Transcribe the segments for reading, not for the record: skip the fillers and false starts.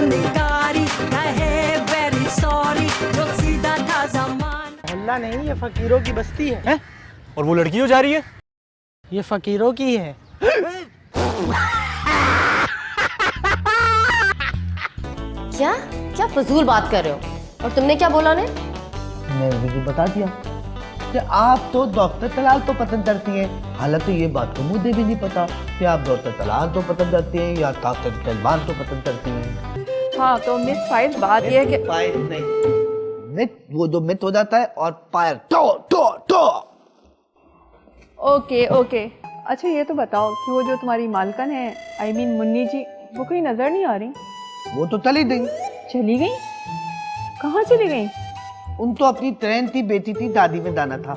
निकारी कहे very sorry जो सीधा था जमान। मोहल्ला नहीं, ये फकीरों की बस्ती है। और वो लड़की हो जा रही है? ये फकीरों की है। क्या क्या फजूल बात कर रहे हो? और तुमने क्या बोला ने? मैं भी बता दिया कि आप तो डॉक्टर तलाल तो पसंद करती हैं। हालांकि ये बात तो मुझे भी नहीं पता कि आप डॉक्टर तलाल तो पसंद करती हैं या डॉक्टर तलवार तो पसंद करती हैं। हाँ तो मिस फाइज बात ये है कि फायर नहीं, मिथ वो जो मिथ हो जाता है और फायर टो टो टो। Okay okay. अच्छा ये तो बताओ कि वो जो तुम्हारी मालकन है आई मीन मुन्नी जी, वो कहीं नजर नहीं आ रही? वो तो चली गई। चली गई? कहाँ चली गई? उन तो अपनी ट्रेन थी, बेटी थी, दादी में दाना था।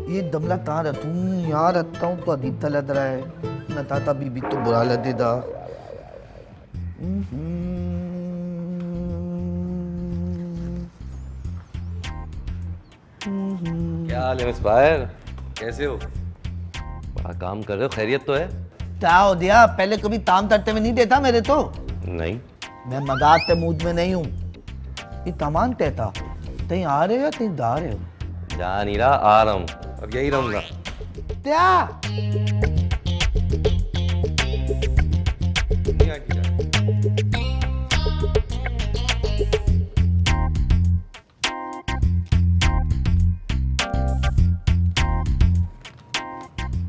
ये दमला कहाँ रखूं यहाँ रखता हूँ तो अजीब सा लग रहा है, न था बीबी तो बुरा लगेगा। क्या हाल है मिस बायर, कैसे हो? बड़ा काम कर रहे हो, खैरियत तो है? क्या हो दिया, पहले कभी ताम तड़ते में नहीं देता मेरे तो। नहीं, मैं मजाक के मूड में नहीं हूँ। ये तमाम कहता कहीं आ रहे हो या कहीं जा रहे हो? जा नहीं रहा, आ रहा हूँ, अब यही रहूंगा। क्या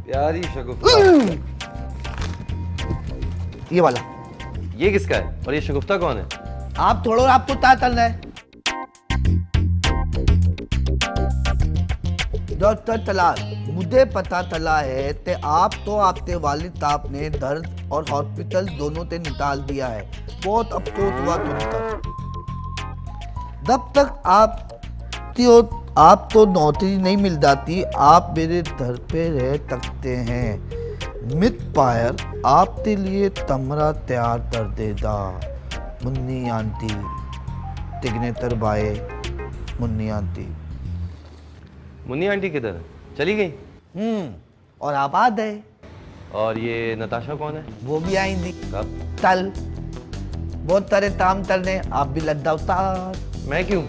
प्यारी शगुफ्ता। ये वाला? ये किसका है और ये शगुफ्ता कौन है? आप छोड़ो, आपको क्या करना है? डॉक्टर तलाल, मुझे पता चला है कि आप तो आपके वालिद साहब ने दर्द और हॉस्पिटल दोनों से निकाल दिया है। बहुत अफसोस हुआ सुनकर। जब तक आप तो नौकरी नहीं मिल जाती, आप मेरे घर पे रह सकते हैं। मिथ पायर आपके लिए कमरा तैयार कर देगा। Munni aunty, signature bye Munni aunty. Munni aunty किधर है? चली गई? और आप आ गए। और ये नताशा कौन है? वो भी आएंगी कब? कल। बहुत सारे काम करने, आप भी लग जाओ साथ। मैं क्यों?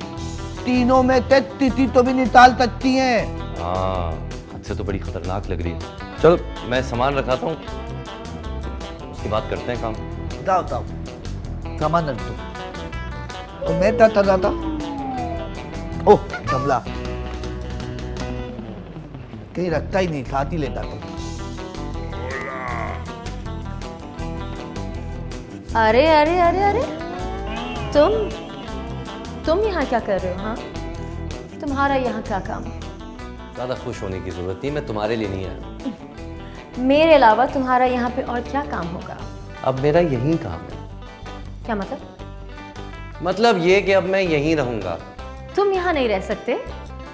तीनों में से तिथि तो भी निकाल सकती हैं। हाँ, हद से तो बड़ी खतरनाक लग रही है। चलो मैं सामान रखाता हूँ, उसके बाद करते हैं काम। जाओ जाओ, सामान रख दो। और मैं क्या कर रहा था? ओह गमला कहीं रखता ही नहीं, साथ ही लेता था। अरे अरे अरे अरे, तुम यहाँ क्या कर रहे हो? हाँ, तुम्हारा यहाँ क्या काम? ज़्यादा खुश होने की जरूरत नहीं, मैं तुम्हारे लिए नहीं आया। मेरे अलावा तुम्हारा यहाँ पे और क्या काम होगा? अब मेरा यही काम है। क्या मतलब? मतलब ये कि अब मैं यहीं रहूंगा। तुम यहाँ नहीं रह सकते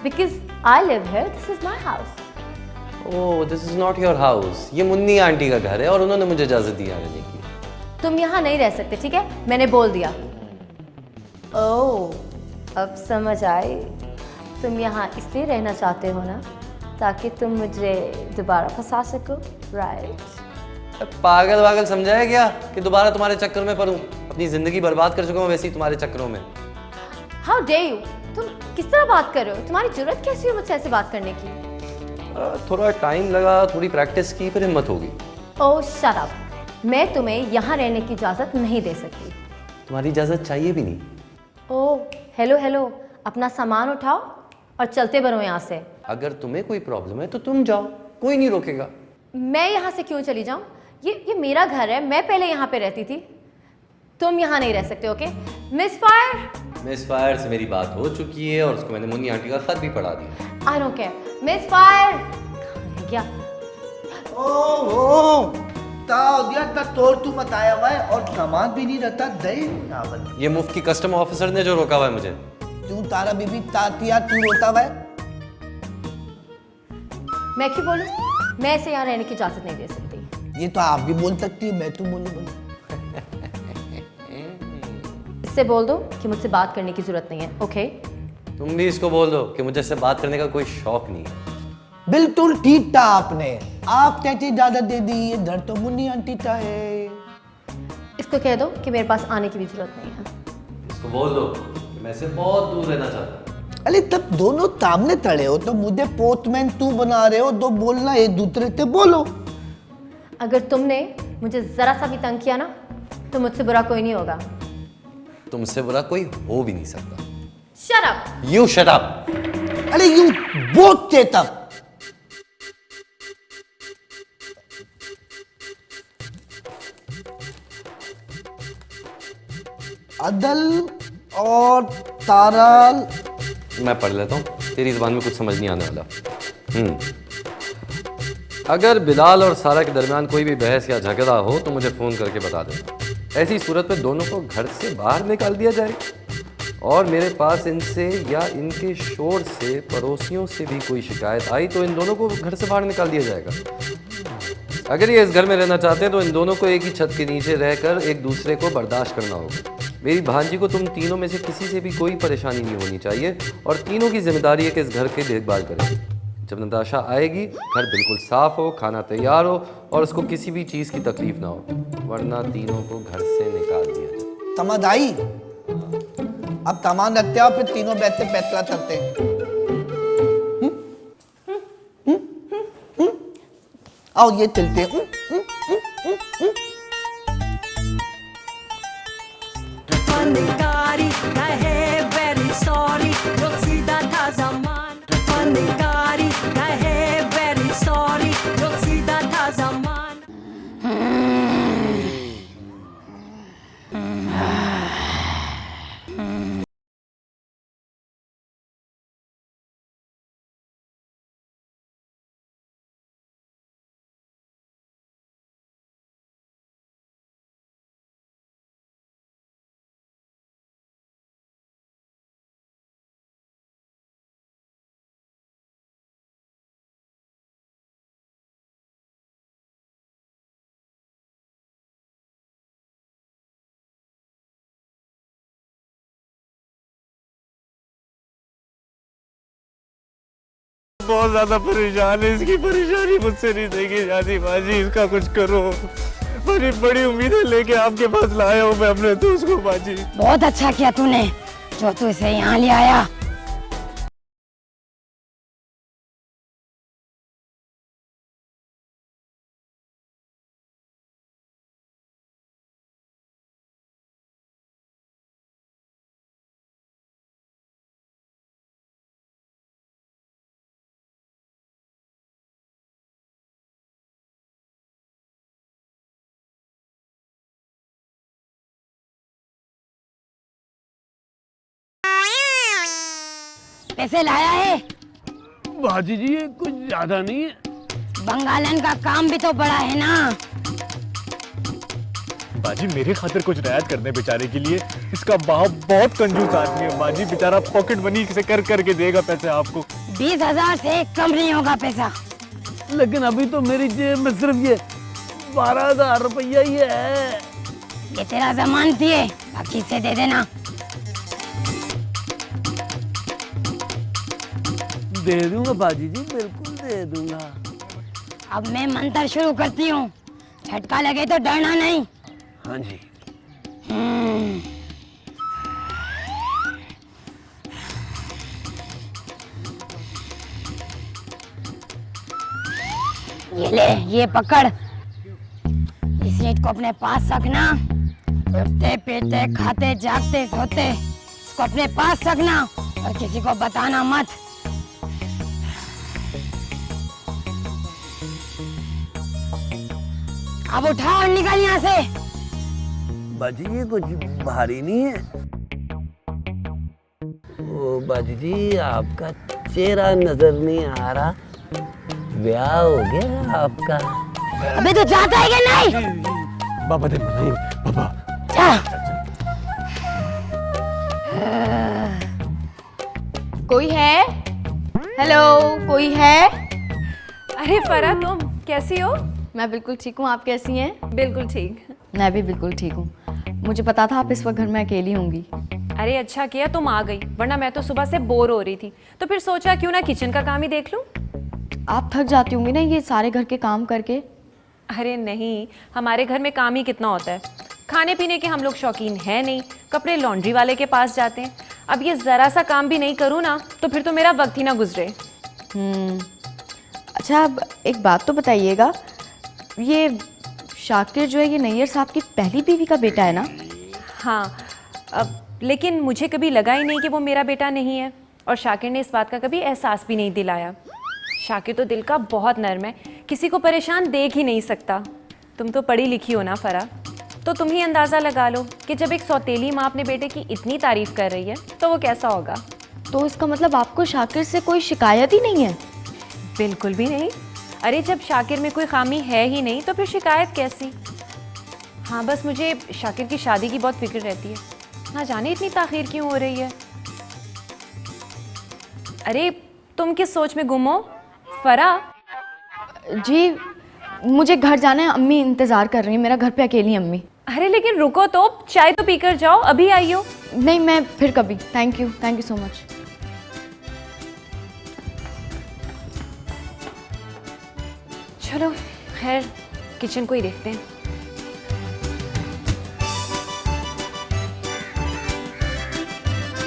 because I live here, this is my house. Oh, this is not your house, ये मुन्नी आंटी का घर है और उन्होंने मुझे इजाजत दी रहने की। तुम यहाँ नहीं रह सकते, ठीक है? मैंने बोल दिया। ओह, अब समझ आई। तुम यहाँ इसलिए रहना चाहते हो ना ताकि तुम मुझे दोबारा फंसा सको, राइट? पागल वागल समझा है क्या कि दोबारा तुम्हारे चक्कर में पड़ूं? अपनी जिंदगी बर्बाद कर चुका हूं वैसे ही तुम्हारे चक्करों में। How day you? तुम किस तरह बात कर रहे हो? तुम्हारी जरूरत कैसी हुई मुझसे ऐसे बात करने की? थोड़ा टाइम लगा, थोड़ी प्रैक्टिस की, फिर हिम्मत होगी। ओह शट अप, मैं तुम्हें यहाँ रहने की इजाज़त नहीं दे सकती। तुम्हारी इजाजत चाहिए भी नहीं। ओह हेलो हेलो, अपना सामान उठाओ और चलते बनो यहाँ से। अगर तुम्हें कोई प्रॉब्लम है तो तुम जाओ, कोई नहीं रोकेगा। मैं यहाँ से क्यों चली जाऊँ? ये मेरा घर है, मैं पहले यहाँ पे रहती थी। तुम यहाँ नहीं रह सकते, okay? Miss fire, miss fire से मेरी बात हो चुकी है और उसको मैंने मुन्नी आंटी का खत भी पढ़ा दिया। I don't care. Miss fire, क्या? ओह दिया था, तोड़ तू बताया हुआ है और सामान भी नहीं रहता। दे ये मुफ्त की कस्टम ऑफिसर ने जो रोका हुआ है मुझे। तू तारा बीबी तातिया तू रोता हुआ है। मैं क्यों बोलूँ? मैं इसे यहाँ रहने की इजाज़त नहीं दे सकती। ये तो आप भी बोल सकती है, मैं तो बोलूँ। इससे बोल दो कि मुझसे बात करने की जरूरत नहीं है, ओके? तुम भी इसको बोल दो कि मुझे इससे बात करने का कोई शौक नहीं है। बिल्कुल ठीक था आपने। आप कैसी इजाजत दे दी? ये घर तो मुन्नी आंटी का है। इफ उसको कह दो कि मेरे पास आने की भी जरूरत नहीं है। इसको बोल दो कि मैं इससे बहुत दूर रहना चाहता हूँ। अरे तब दोनों तामने तड़े हो तो मुझे पोस्टमैन तू बना रहे हो, दो बोलना एक दूसरे से बोलो। अगर तुमने मुझे जरा सा भी तंग किया ना तो मुझसे बुरा कोई नहीं होगा। तुमसे बुरा कोई हो भी नहीं सकता। Shut up. You shut up. अरे यू बोलते तब। अदल और ताराल। मैं पढ़ लेता हूँ, तेरी ज़बान में कुछ समझ नहीं आने वाला। अगर बिलाल और सारा के दरमियान कोई भी बहस या झगड़ा हो तो मुझे फ़ोन करके बता देना। ऐसी सूरत में दोनों को घर से बाहर निकाल दिया जाए और मेरे पास इनसे या इनके शोर से पड़ोसियों से भी कोई शिकायत आई तो इन दोनों को घर से बाहर निकाल दिया जाएगा। अगर ये इस घर में रहना चाहते हैं तो इन दोनों को एक ही छत के नीचे रहकर एक दूसरे को बर्दाश्त करना होगा। मेरी भांजी को तुम तीनों में से किसी से भी कोई परेशानी नहीं होनी चाहिए और तीनों की जिम्मेदारी है कि इस घर की देखभाल करें। जब नताशा आएगी घर बिल्कुल साफ हो, खाना तैयार हो और उसको किसी भी चीज़ की तकलीफ ना हो, वरना तीनों को घर से निकाल दिया जाए। तमादाई अब सामान रखते हो फिर तीनों बैठते फैसला करते हैं। आओ ये चलते हैं। फनकारी कहे वेरी सॉरी, जो सीधा था ज़मान। फनकारी कहे वेरी सॉरी, जो सीधा था ज़मान। बहुत ज्यादा परेशान है, इसकी परेशानी मुझसे नहीं देखी जाती। बाजी इसका कुछ करो। बड़ी बड़ी उम्मीदें लेके आपके पास लाया हूँ मैं अपने दोस्त को। बाजी बहुत अच्छा किया तूने जो तू इसे यहाँ ले आया। पैसे लाया है? बाजी जी ये कुछ ज्यादा नहीं है। बंगालन का काम भी तो बड़ा है ना। बाजी मेरे खातिर कुछ रियायत करने बेचारे के लिए। इसका बाप बहुत कंजूस आदमी है बाजी, बेचारा पॉकेट मनी से कर करके देगा पैसे आपको। 20,000 से कम नहीं होगा पैसा। लेकिन अभी तो मेरी जेब में सिर्फ ये 12,000 रुपया ही है। ये तेरा जमानती है, बाकी से दे देना। दे दूंगा बाजी जी, बिल्कुल दे दूंगा। अब मैं मंत्र शुरू करती हूँ, झटका लगे तो डरना नहीं। हाँ जी। ये ले, ये पकड़। इस ईंट को अपने पास रखना। उठते पीते खाते जागते सोते इसको अपने पास रखना और किसी को बताना मत। अब उठा और निकल यहाँ से। बाजी ये कुछ भारी नहीं है। ओ बाजी जी आपका चेहरा नजर नहीं आ रहा, ब्याह हो गया आपका? अबे तो जाता है क्या नहीं? बाबा दे नहीं बाबा। कोई है? हेलो, कोई है? अरे फरा तुम कैसी हो? मैं बिल्कुल ठीक हूँ, आप कैसी हैं? बिल्कुल ठीक। मैं भी बिल्कुल ठीक हूँ। मुझे पता था आप इस वक्त घर में अकेली होंगी। अरे अच्छा किया तुम आ गई, वरना मैं तो सुबह से बोर हो रही थी, तो फिर सोचा क्यों ना किचन का काम ही देख लूं। आप थक जाती होंगी ना ये सारे घर के काम करके। अरे नहीं, हमारे घर में काम ही कितना होता है। खाने पीने के हम लोग शौकीन हैं नहीं, कपड़े लॉन्ड्री वाले के पास जाते हैं। अब ये ज़रा सा काम भी नहीं करूँ ना तो फिर तो मेरा वक्त ही ना गुजरे। अच्छा, अब एक बात तो बताइएगा, ये शाकिर जो है ये नैयर साहब की पहली बीवी का बेटा है ना? हाँ, अब लेकिन मुझे कभी लगा ही नहीं कि वो मेरा बेटा नहीं है, और शाकिर ने इस बात का कभी एहसास भी नहीं दिलाया। शाकिर तो दिल का बहुत नर्म है, किसी को परेशान देख ही नहीं सकता। तुम तो पढ़ी लिखी हो ना फरा, तो तुम ही अंदाज़ा लगा लो कि जब एक सौतेली माँ अपने बेटे की इतनी तारीफ़ कर रही है तो वो कैसा होगा। तो इसका मतलब आपको शाकिर से कोई शिकायत ही नहीं है? बिल्कुल भी नहीं। अरे जब शाकिर में कोई खामी है ही नहीं तो फिर शिकायत कैसी। हाँ, बस मुझे शाकिर की शादी की बहुत फिक्र रहती है, ना जाने इतनी ताख़ीर क्यों हो रही है। अरे तुम किस सोच में गुम हो फरा? जी, मुझे घर जाना है, अम्मी इंतज़ार कर रही है, मेरा घर पे अकेली अम्मी। अरे लेकिन रुको तो, चाय तो पीकर जाओ, अभी आई हो। नहीं, मैं फिर कभी। Thank you so much. चलो खैर, किचन को ही देखते हैं।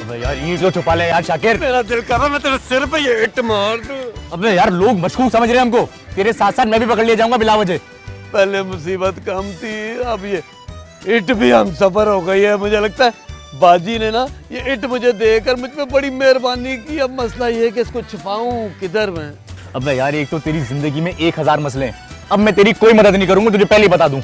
अबे यार ईंट को छुपा ले यार शाकिर। मेरा दिल कर रहा मैं तेरे सिर पे ये ईंट मार दूं। अबे यार लोग मशकूक समझ रहे हैं हमको, तेरे साथ साथ मैं भी पकड़ लिया जाऊंगा बिला वजह। पहले मुसीबत कम थी, अब ये ईंट भी हम सफर हो गई है। मुझे लगता है बाजी ने ना ये ईंट मुझे देकर मुझ पे बड़ी मेहरबानी की। अब मसला ये है कि इसको छुपाऊं किधर मैं। अबे यार एक तो तेरी जिंदगी में 1000 मसले हैं, अब मैं तेरी कोई मदद नहीं करूंगा, तुझे पहले बता दूं।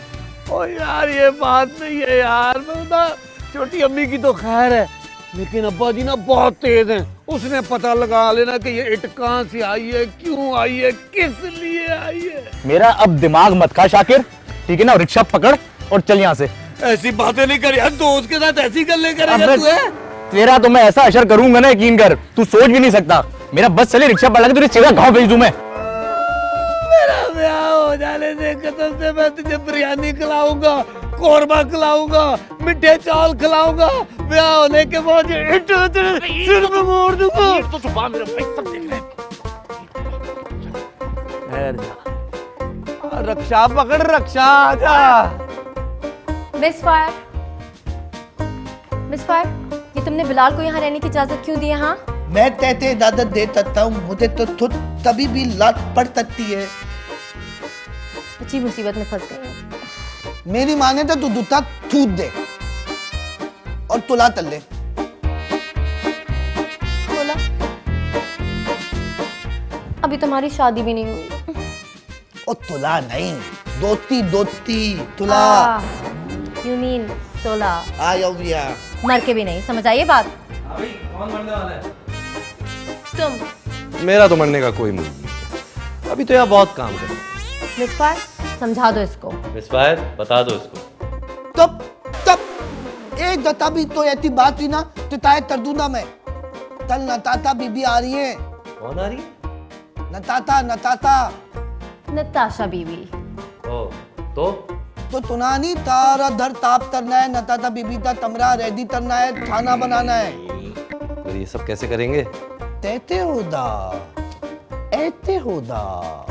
ओ यार ये बात नहीं है यार, मैं ना छोटी अम्मी की तो खैर है, लेकिन अब्बा जी ना बहुत तेज हैं। उसने पता लगा लेना कि ये ईंट कहाँ से आई है, क्यों आई है, किस लिए आई है। मेरा अब दिमाग मत खा शाकिर, ठीक है ना? रिक्शा पकड़ और चल यहाँ से। ऐसी बातें नहीं कर यार, दोस्त के साथ ऐसी गल्ले करेगा तू है? तेरा तो मैं ऐसा असर करूंगा ना, यकीन कर, तू सोच भी नहीं सकता। मेरा बस चले, रिक्शा पकड़ के तुझे सीधा गाँव भेज दूं मैं। मेरा ब्याह हो जाने से कसम से मैं तुझे बिरयानी खिलाऊंगा, कोरमा खिलाऊंगा, मीठे चावल खिलाऊंगा। ब्याह होने के बाद ये ईंट तेरे सिर में मार दूंगा। तो छुपा मेरे भाई, सब देख रहे हैं। रक्षा पकड़, रक्षा आजा। मिस फायर, ये तुमने बिलाल को यहाँ रहने की इजाजत क्यों दी है? हाँ, मैं कहते इजाजत दे सकता हूँ, मुझे तो खुद तभी भी लात पड़ सकती है। अच्छी मुसीबत में फंस गए हो। मेरी माने तो तू जूता थूक दे और तुला तल ले। बोला अभी तुम्हारी शादी भी नहीं हुई। और तुला नहीं, दोस्ती दोस्ती, तुला। यू मीन सोला? आयो भैया, मर के भी नहीं, समझ आई ये बात? अभी कौन मरने वाला है? तुम। मेरा तो मरने का कोई मूड नहीं है, अभी तो यहाँ बहुत काम कर रहा हूँ। मिस फायर, समझा दो इसको। मिस फायर, बता दो इसको। तब एक दता भी तो ऐसी बात हुई ना, तिताए तरदूना में कल नताता बीबी आ रही है। कौन आ रही है? नताशा बीवी। ओ, तो तुनानी तारा दर ताप करना है, नताता बीबी का तमरा रेडी करना है, खाना बनाना है। और ये सब कैसे करेंगे? तैते होदा, ऐते होदा।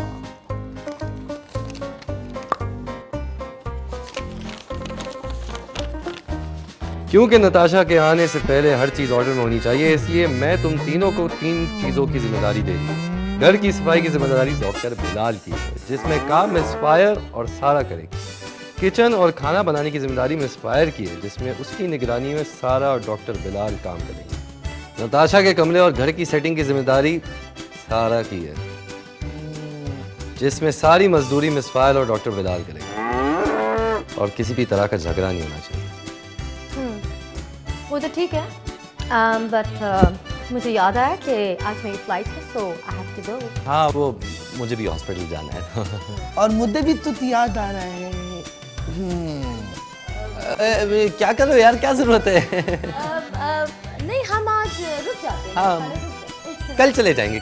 क्योंकि नताशा के आने से पहले हर चीज ऑर्डर में होनी चाहिए, इसलिए मैं तुम तीनों को 3 चीजों की जिम्मेदारी दे रही हूँ। घर की सफाई की जिम्मेदारी डॉक्टर बिलाल की है, जिसमें काम मिस फायर और सारा करेगी। किचन और खाना बनाने की जिम्मेदारी मिस फायर की है, जिसमें उसकी निगरानी में सारा और डॉक्टर बिलाल काम करेंगे। नताशा के कमरे और घर की सेटिंग की जिम्मेदारी सारा की है, जिसमें सारी मजदूरी मिस फायर और डॉक्टर बिलाल करेंगे, और किसी भी तरह का झगड़ा नहीं होना चाहिए। वो तो ठीक है, बट मुझे याद आया कि आज मेरी फ्लाइट है, सो आई हैव टू गो। हाँ, वो मुझे भी हॉस्पिटल जाना है। और मुझे भी तो याद आ रहा है। क्या करो यार, क्या जरूरत है? नहीं, हम आज रुक जाते हैं। हाँ, कल चले जाएंगे।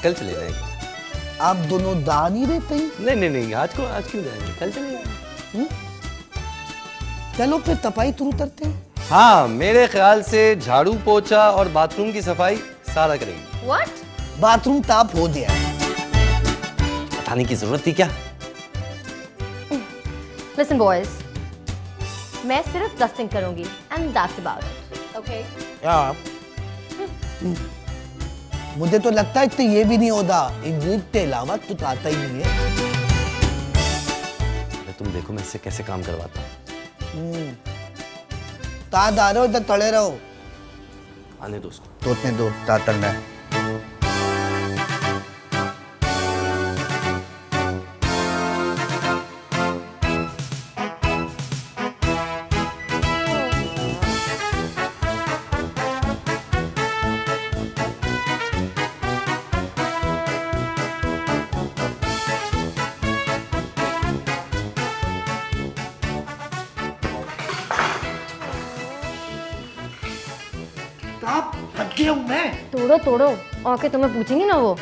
आप दोनों दान ही रहते हैं? नहीं, आज क्यों जाएंगे, कल चले जाएंगे। चलो फिर तपाई तुम करते हैं। हाँ, मेरे ख्याल से झाड़ू पोछा और बाथरूम की सफाई सारा करेंगे। What? बाथरूम ताप हो गया। बताने की जरूरत थी क्या? लिसन बॉयज, मैं सिर्फ डस्टिंग करूंगी and that's about it, okay? मुझे तो लगता है कि ये भी नहीं होता, इंग्लिश के अलावा कुछ आता ही नहीं है। तुम देखो मैं इससे कैसे काम करवाता हूँ। ताद आ रहे हो, इधर तड़े रहो। आने दो उसको। तोतने दो, ताद तड़ना है। तोड़ो तोड़ो, आके तुम्हें पूछेंगी ना वो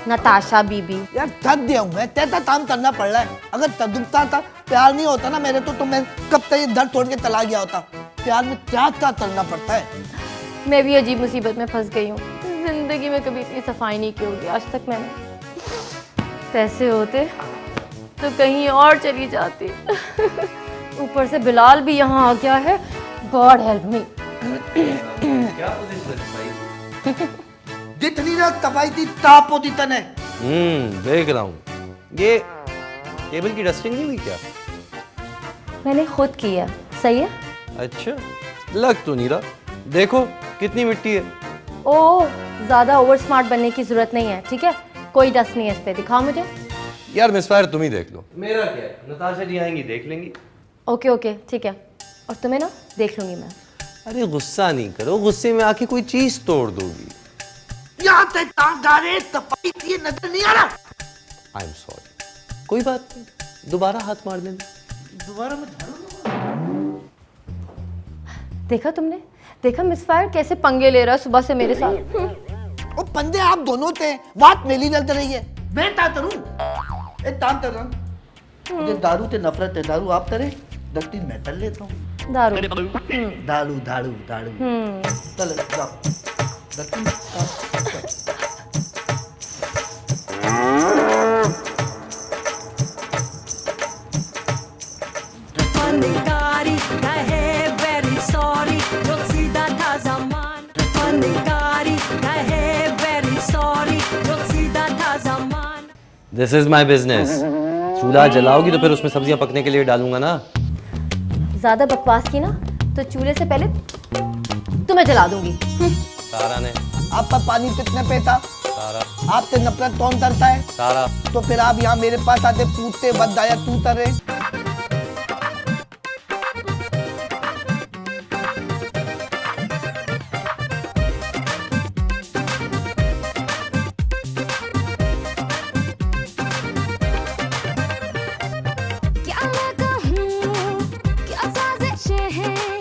नताशा बीबी। यार थक गया हूँ मैं, तेरा काम करना पड़ रहा है। अगर तजुर्बा था, प्यार नहीं होता ना मेरे तो मैं कब तक ये दर्द छोड़ के चला गया होता। प्यार में क्या करना पड़ता है। मैं भी अजीब मुसीबत में फंस गई हूँ। जिंदगी में कभी इतनी सफाई नहीं की होगी आज तक मैंने। पैसे होते तो कहीं और चली जाती। ऊपर से बिलाल भी यहाँ आ गया है। God help me. क्या पोजीशन है भाई? जितनी ना तबाही थी ताप होती तने। देख रहा हूँ। ये केबल की डस्टिंग नहीं हुई क्या? मैंने खुद की है। सही है? अच्छा, लग तो नहीं रहा। देखो कितनी मिट्टी है। ओह, ज्यादा ओवर स्मार्ट बनने की जरूरत नहीं है, ठीक है? कोई डस्ट नहीं है इस पे, दिखाओ मुझे। यार मिसफायर तुम ही देख लो। मेरा क्या है, नताशा जी आएंगी देख लेंगी। ओके ओके ठीक है, और तुम्हें ना देख लूंगी मैं। अरे गुस्सा नहीं करो, गुस्से में आके कोई चीज तोड़ दोगी। यहाँ तक तांगारे सफाई की नजर नहीं आ रहा। आई एम सॉरी, कोई बात नहीं, दोबारा हाथ मार देना। दोबारा मैं झाड़ू देखा तुमने? देखा मिसफायर कैसे पंगे ले रहा है सुबह से मेरे साथ। वो पंदे आप दोनों थे, बात मेरी चल रही है। मैं क्या करूं? एक काम कर रहा हूं, मुझे दारू से नफरत है। दारू आप करे, डस्टिंग मैं कर लेता हूं। दारू दारू दारू दारू चलो जाओ डस्टिंग। फनकारी कहे वेरी सॉरी, जो सीधा था जमान। फनकारी कहे वेरी सॉरी, जो सीधा था Zaman. This is my business. चूल्हा जलाओगी तो फिर उसमें सब्जियां पकने के लिए डालूंगा ना। ज्यादा बकवास की ना तो चूल्हे से पहले तुम्हें जला दूंगी। सारा ने। आपका पानी कितने पे था? सारा। आपसे नफरत कौन करता है? सारा। तो फिर आप यहाँ मेरे पास आते पूछते बद आया तू तरे। क्या मैं कहूँ, क्या साजिशें हैं